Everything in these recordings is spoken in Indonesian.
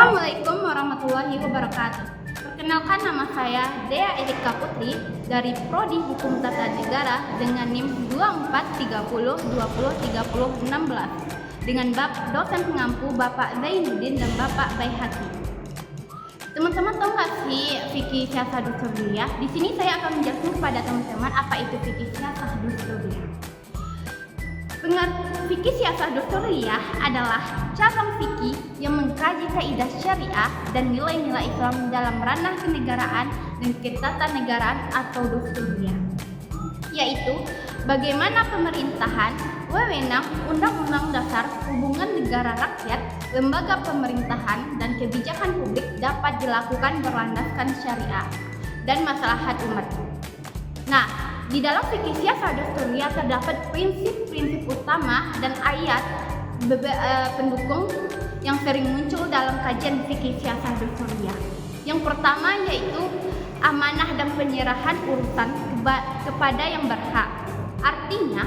Assalamualaikum warahmatullahi wabarakatuh. Perkenalkan, nama saya Dea Erika Putri dari Prodi Hukum Tata Negara dengan NIM 2430203016 dengan dosen pengampu Bapak Zainuddin dan Bapak Baihaqi. Teman-teman tahu nggak sih fikih syasah dusuriyah? Di sini saya akan menjelaskan kepada teman-teman apa itu fikih syasah dusuriyah. Fikih syasah dusuriyah adalah cabang fikih yang mengkaji kaidah syariah dan nilai-nilai Islam dalam ranah kenegaraan dan ketatanegaraan atau dusuriyah, yaitu bagaimana pemerintahan, wewenang, undang-undang dasar, hubungan negara rakyat, lembaga pemerintahan, dan kebijakan publik dapat dilakukan berlandaskan syariah dan maslahat umat. Nah, di dalam fikih syasah dusuriyah terdapat prinsip-prinsip utama dan ayat pendukung yang sering muncul dalam kajian fikih syasah dusuriyah. Yang pertama yaitu amanah dan penyerahan urusan kepada yang berhak. Artinya,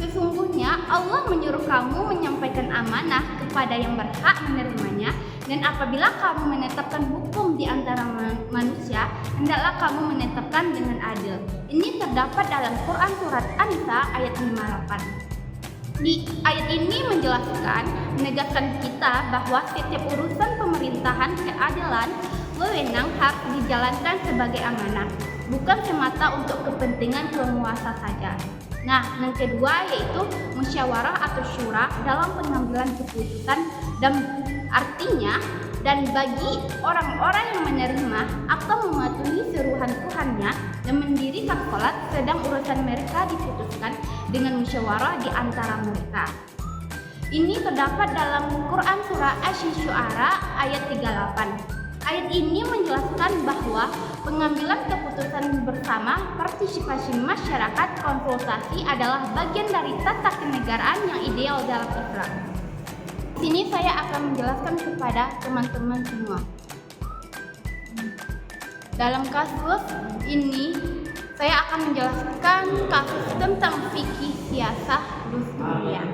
sesungguhnya Allah menyuruh kamu menyampaikan amanah kepada yang berhak menerimanya, dan apabila kamu menetapkan hukum di antara manusia, hendaklah kamu menetapkan dengan adil. Ini terdapat dalam Quran Surat An-Nisa ayat 58. Di ayat ini menegaskan kita bahwa setiap urusan pemerintahan, keadilan, wewenang harus dijalankan sebagai amanah, bukan semata untuk kepentingan penguasa saja. Nah, yang kedua yaitu musyawarah atau syura dalam pengambilan keputusan, dan artinya bagi orang-orang yang menerima atau mematuhi seruan Tuhannya dan mendirikan sholat sedang urusan mereka diputuskan dengan musyawarah di antara mereka. Ini terdapat dalam Quran Surah Asy-Syu'ara ayat 38. Ayat ini menjelaskan bahwa pengambilan keputusan bersama, partisipasi masyarakat, konsultasi adalah bagian dari tata kenegaraan yang ideal dalam Islam. Di sini saya akan menjelaskan kepada teman-teman semua. Dalam kasus ini, saya akan menjelaskan kasus tentang fikih syasah dusuriyah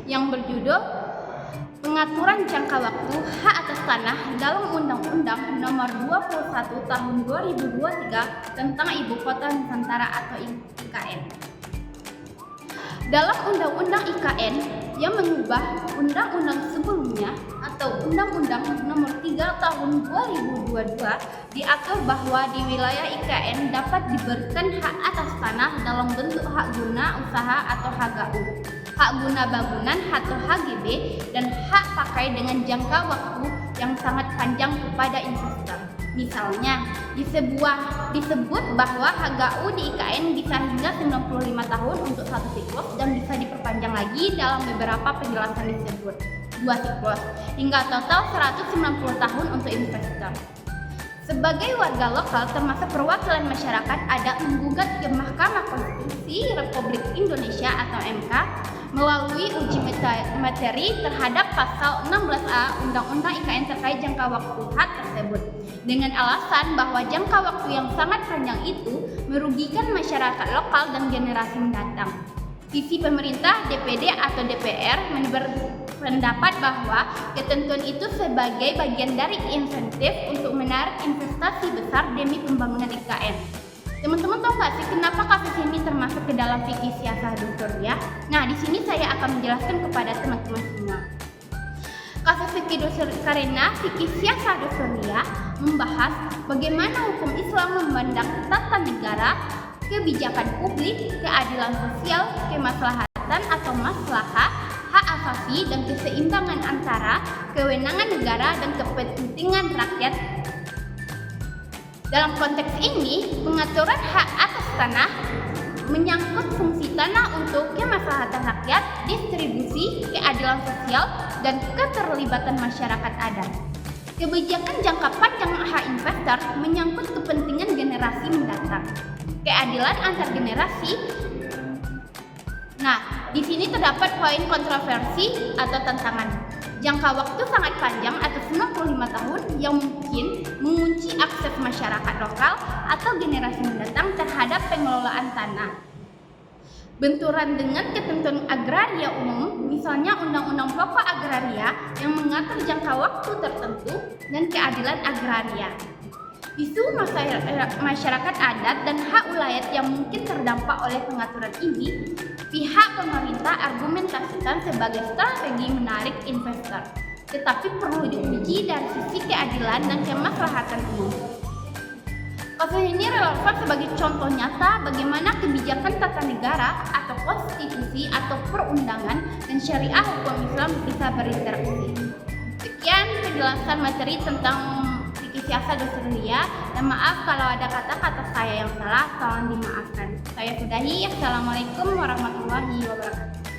yang berjudul Pengaturan Jangka Waktu Hak Atas Tanah dalam Undang-Undang Nomor 21 Tahun 2023 tentang Ibu Kota Nusantara atau IKN. Dalam Undang-Undang IKN yang mengubah undang-undang sebelumnya atau Undang-Undang Nomor 3 Tahun 2022, diatur bahwa di wilayah IKN dapat diberikan hak atas tanah dalam bentuk hak guna usaha atau HGU, hak guna bangunan atau HGB, dan hak pakai dengan jangka waktu yang sangat panjang kepada investor. Misalnya, disebut bahwa HGU di IKN bisa hingga 95 tahun untuk satu siklus dan bisa diperpanjang lagi dalam beberapa penjelasan disebut 2 siklus hingga total 190 tahun untuk investor. Sebagai warga lokal termasuk perwakilan masyarakat adat menggugat ke Mahkamah Konstitusi Republik Indonesia atau MK melalui uji materi terhadap pasal 16A Undang-Undang IKN terkait jangka waktu hak tersebut dengan alasan bahwa jangka waktu yang sangat panjang itu merugikan masyarakat lokal dan generasi mendatang. Sisi pemerintah, DPD atau DPR berpendapat bahwa ketentuan itu sebagai bagian dari insentif untuk menarik investasi besar demi pembangunan IKN. Teman-teman tahu nggak sih kenapa kasus ini termasuk ke dalam fikih syasah dusuriyah? Nah, di sini saya akan menjelaskan kepada teman-teman semua. Kasus fikih karena fikih syasah dusuriyah membahas bagaimana hukum Islam memandang tata negara, kebijakan publik, keadilan sosial, kemaslahatan atau maslahah, hak asasi, dan keseimbangan antara kewenangan negara dan kepentingan rakyat. Dalam konteks ini, pengaturan hak atas tanah menyangkut fungsi tanah untuk kemaslahatan rakyat, distribusi, keadilan sosial, dan keterlibatan masyarakat adat. Kebijakan jangka panjang hak investor menyangkut kepentingan generasi mendatang. Keadilan antar generasi. Nah, di sini terdapat poin kontroversi atau tantangan. Jangka waktu sangat panjang atau 95 tahun yang mungkin mengunci akses masyarakat lokal atau generasi mendatang terhadap pengelolaan tanah. benturan dengan ketentuan agraria umum, misalnya Undang-Undang Pokok Agraria yang mengatur jangka waktu tertentu dan keadilan agraria. Isu masyarakat adat dan hak ulayat yang mungkin terdampak oleh pengaturan ini, pihak pemerintah argumentasikan sebagai strategi menarik investor, tetapi perlu diuji dari sisi keadilan dan kemaslahatan umum. Kasus ini relevan sebagai contoh nyata bagaimana kebijakan tata negara atau konstitusi atau perundangan dan syariah hukum Islam bisa berinteraksi. Sekian penjelasan materi tentang fikih siasat Dusturia, dan maaf kalau ada kata-kata saya yang salah, tolong dimaafkan. Saya sudahi. Assalamualaikum warahmatullahi wabarakatuh.